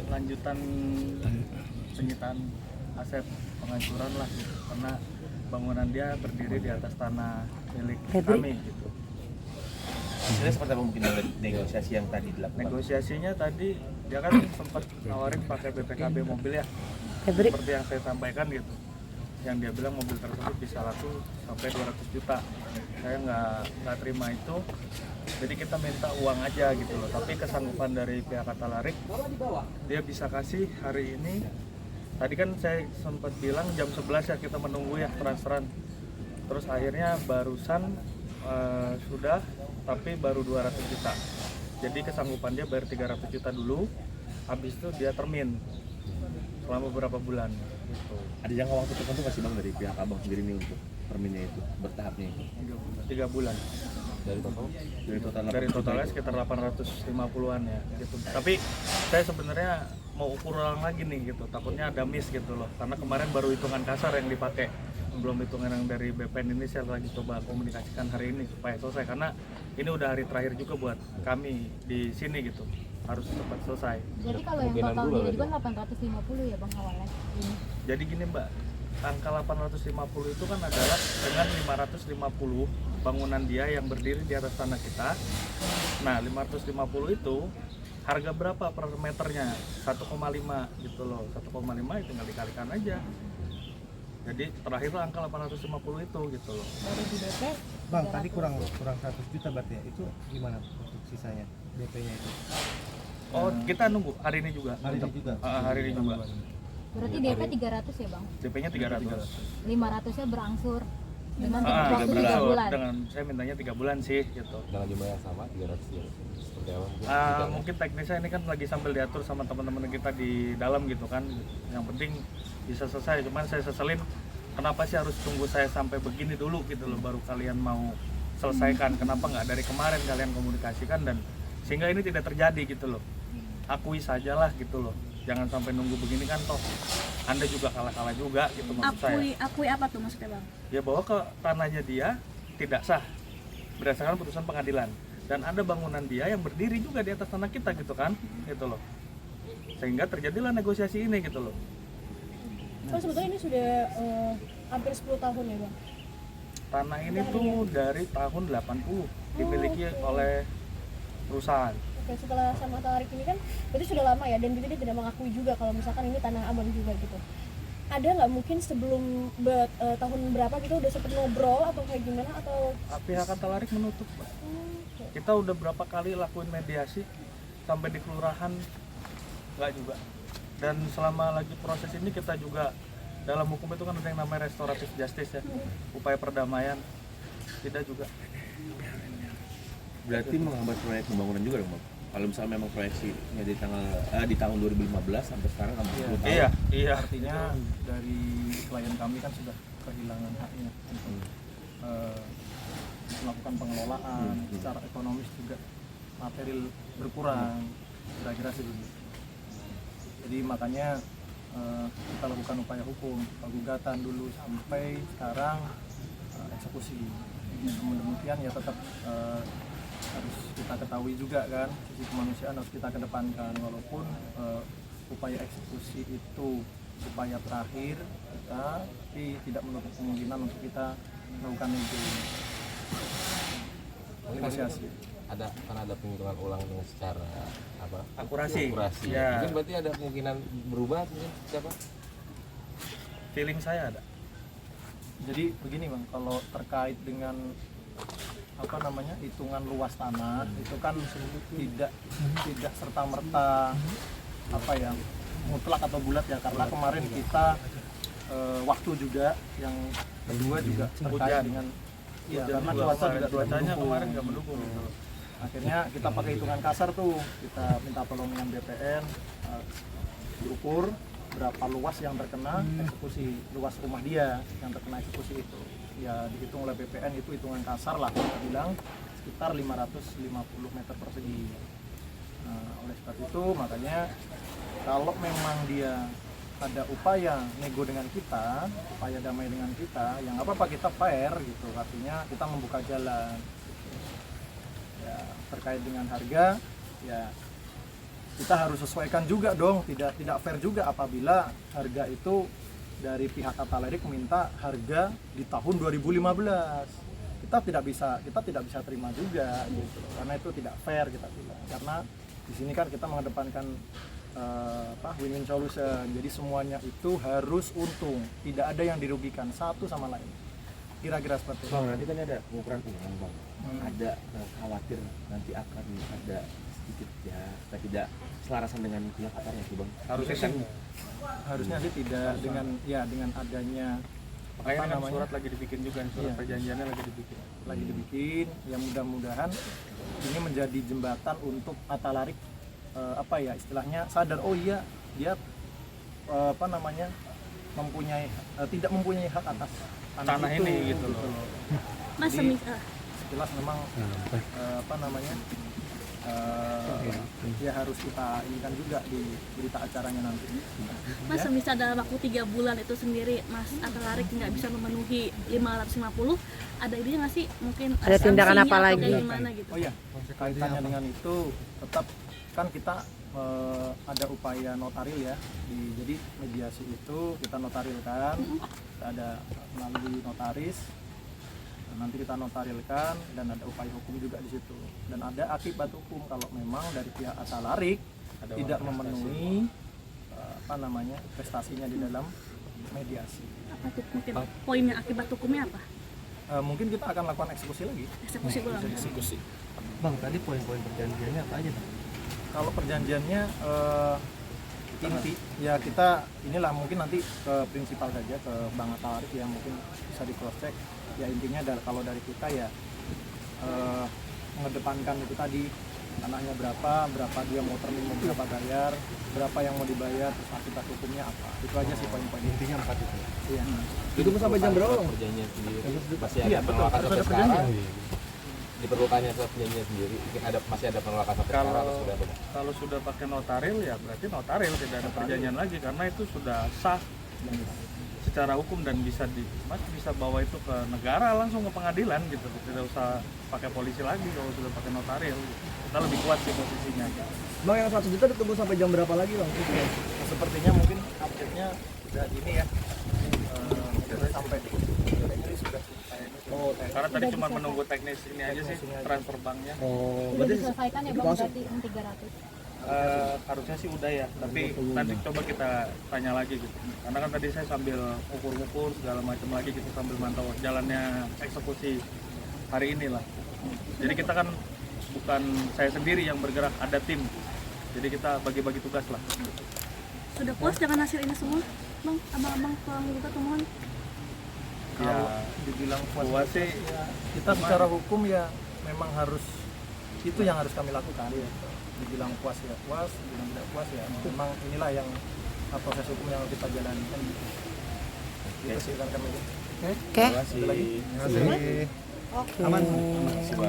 lanjutan penyitaan aset penghancuran lah gitu. Karena bangunan dia berdiri di atas tanah milik kami gitu. Sebenarnya seperti apa mungkin negosiasi yang tadi dilakukan? Negosiasinya tadi dia kan sempat nawarin pakai BPKB mobil ya, seperti yang saya sampaikan gitu. Yang dia bilang mobil tersebut bisa laku sampai 200 juta. Saya nggak terima itu, jadi kita minta uang aja gitu loh. Tapi kesanggupan dari pihak Katalarik, dia bisa kasih hari ini. Tadi kan saya sempat bilang jam 11 ya kita menunggu ya transferan. Terus akhirnya barusan sudah, tapi baru 200 juta. Jadi kesanggupan dia bayar 300 juta dulu, habis itu dia termin selama beberapa bulan gitu. Ada jangka waktu tertentu nggak sih Bang dari pihak Abang sendiri nih untuk terminnya itu, bertahapnya itu? 3 bulan. Dari total? Dari totalnya sekitar 850-an ya gitu. Tapi saya sebenarnya mau ukur ulang lagi nih gitu, takutnya ada miss gitu loh. Karena kemarin baru hitungan kasar yang dipakai, belum hitungan yang dari BPN. Ini saya lagi coba komunikasikan hari ini supaya selesai, karena ini udah hari terakhir juga buat kami di sini gitu, harus cepat selesai. Jadi kalau yang total ini juga 850 ya Bang awalnya ini. Jadi gini Mbak, angka 850 itu kan adalah dengan 550 bangunan dia yang berdiri di atas tanah kita. Nah 550 itu harga berapa per meternya? 1,5 gitu loh. 1,5 itu tinggal dikalikan aja. Jadi terakhir angka 850 itu gitu loh. Baru di DP Bang, tadi kurang 100 juta berarti ya. Itu gimana untuk sisanya? DP-nya itu? Oh, kita nunggu hari ini juga. Hari ini juga? Hari ini juga. berarti DP 300 ya Bang? DP-nya 300. 500-nya berangsur dengan Ah, waktu 3 bulan. dengan saya mintanya 3 bulan sih gitu. Dengan jumlah yang sama, 300 ya? Seperti apa? Mungkin teknisnya ini kan lagi sambil diatur sama teman-teman kita di dalam gitu kan. Yang penting bisa selesai. Cuman saya seselin kenapa sih harus tunggu saya sampai begini dulu gitu loh baru kalian mau selesaikan. Kenapa nggak dari kemarin kalian komunikasikan, dan sehingga ini tidak terjadi gitu loh. Akui sajalah gitu loh. Jangan sampai nunggu begini kan, toh Anda juga kalah-kalah juga gitu maksud saya. Akui apa tuh maksudnya Bang? Ya bahwa ke tanahnya dia tidak sah berdasarkan putusan pengadilan, dan ada bangunan dia yang berdiri juga di atas tanah kita gitu kan, gitu loh, sehingga terjadilah negosiasi ini gitu loh. Oh sebetulnya ini sudah hampir 10 tahun ya Bang? Tanah ini tuh dari tahun 80 dimiliki oleh perusahaan. Oke, setelah sama Tarik ini kan berarti sudah lama ya, dan dia tidak mengakui juga kalau misalkan ini tanah Abang juga gitu. Ada nggak mungkin sebelum tahun berapa gitu udah sempet ngobrol atau kayak gimana, atau Pihak Katalarik menutup, Pak. Kita udah berapa kali lakuin mediasi sampai di kelurahan nggak juga. Dan selama lagi proses ini kita juga dalam hukum itu kan ada yang namanya restoratif justice ya, upaya perdamaian, tidak juga. Berarti menghambat proyek pembangunan juga dong Bang? Kalau misalnya memang proyeksinya di tahun 2015 sampai sekarang hampir 10 tahun. Iya. Artinya dari klien kami kan sudah kehilangan haknya untuk melakukan pengelolaan, secara ekonomis juga material berkurang, kira-kira sih begitu. Jadi makanya kita lakukan upaya hukum, gugatan dulu sampai sekarang eksekusi. Namun demikian ya tetap harus kita ketahui juga kan, sisi kemanusiaan harus kita kedepankan, walaupun upaya eksekusi itu upaya terakhir kita, tapi tidak menutup kemungkinan untuk kita melakukan negosiasi. Karena ada penghitungan ulang dengan secara apa? Akurasi. Ya. Mungkin berarti ada kemungkinan berubah mungkin siapa? Feeling saya ada. Jadi begini Bang, kalau terkait dengan hitungan luas tanah itu kan tidak serta merta mutlak atau bulat ya, karena kemarin kita waktu juga yang kedua juga terkait dengan karena cuacanya kemarin nggak mendukung gitu. Akhirnya kita pakai hitungan kasar tuh, kita minta tolong dengan BPN diukur berapa luas yang terkena eksekusi, luas rumah dia yang terkena eksekusi itu ya dihitung oleh BPN, itu hitungan kasar lah, kita bilang sekitar 550 meter persegi. Oleh sebab itu makanya kalau memang dia ada upaya nego dengan kita, upaya damai dengan kita, yang apa-apa kita fair gitu, artinya kita membuka jalan gitu. Ya terkait dengan harga ya kita harus sesuaikan juga dong, tidak fair juga apabila harga itu dari pihak Kata Larik minta harga di tahun 2015. Kita tidak bisa terima juga gitu, karena itu tidak fair kita bilang. Karena di sini kan kita mengedepankan win-win solution, jadi semuanya itu harus untung, tidak ada yang dirugikan satu sama lain, kira-kira seperti itu. Bang, nanti kan ada pengukuran ulang bang, ada khawatir nanti akan ada sedikit ya tidak selarasan dengan pihak Qatarnya sih bang. Harusnya kan Harusnya sih tidak dengan adanya makanya kan namanya? surat lagi dibikin juga, surat Iya. perjanjiannya lagi dibikin. yang mudah-mudahan ini menjadi jembatan untuk Kata Larik istilahnya sadar, oh iya dia tidak mempunyai hak atas Tanah itu, ini gitu loh. Mas Jadi, semisal jelas memang ya harus kita inikan juga di berita acaranya nanti. Mas semisal dalam waktu 3 bulan itu sendiri Mas Kata Larik nggak bisa memenuhi 550, ada ide nggak sih mungkin Ada tindakan sanksinya apa atau lagi? kayak gimana gitu? Oh iya, kaitannya dengan itu tetap kan kita ada upaya notaril ya, jadi mediasi itu kita notarilkan, kita ada melalui notaris, nanti kita notarilkan dan ada upaya hukum juga di situ, dan ada akibat hukum kalau memang dari pihak Kata Larik tidak memenuhi prestasinya di dalam mediasi. Apa tuh mungkin poinnya akibat hukumnya apa? Mungkin kita akan lakukan eksekusi lagi. Eksekusi ulang. Bang, tadi poin-poin perjanjiannya apa aja bang? Kalau perjanjiannya inti ya kita inilah mungkin nanti ke prinsipal saja, ke Bang Kata Larik yang mungkin bisa di cross check. Ya intinya kalau dari kita ya mengedepankan itu tadi, tanahnya berapa dia mau termin, mau berapa bayar, berapa yang mau dibayar, terus akibat hukumnya apa. Itu aja sih poin-poin Intinya 4 itu. Iya. Itu sampai jam berapa bang? Perjanjian sendiri masih ada Iya, betul. penolakan Harus sampai ada sekarang. perjanjian. Diperlukannya surat perjanjian sendiri, masih ada penolakan sampai sekarang atau sudah apa bang? Kalau sudah pakai notaril ya berarti notaril, tidak ada perjanjian lagi karena itu sudah sah secara hukum dan Mas bisa bawa itu ke negara, langsung ke pengadilan gitu, tidak usah pakai polisi lagi kalau sudah pakai notaril. Kita lebih kuat sih posisinya. Bang, yang 1 juta ditunggu sampai jam berapa lagi bang? Nah, sepertinya mungkin update-nya sudah ini ya, mungkin sampai ini sudah selesai. Oh, Karena tadi cuma menunggu teknis ini aja sih, transfer banknya. oh, Udah berarti diselesaikan ya bang, langsung. berarti yang 300. Harusnya sih udah ya, tapi nanti coba kita tanya lagi gitu. Karena kan tadi saya sambil ukur-ukur segala macam lagi gitu, sambil mantau jalannya eksekusi hari ini lah. Jadi kita kan bukan saya sendiri yang bergerak, ada tim. Jadi kita bagi-bagi tugas lah. Sudah puas dengan hasil ini semua, Bang? Abang-abang penggugat pemohon? Kalau dibilang puas puas sih, ya, kita secara hukum ya memang harus, itu yang harus kami lakukan. Dibilang puas ya puas, dibilang tidak puas ya memang inilah yang proses hukum yang kita jalani kan. Itu sih kan kami. Oke. Terima kasih. Ada lagi? Terima kasih. Aman. Terima kasih, Bang.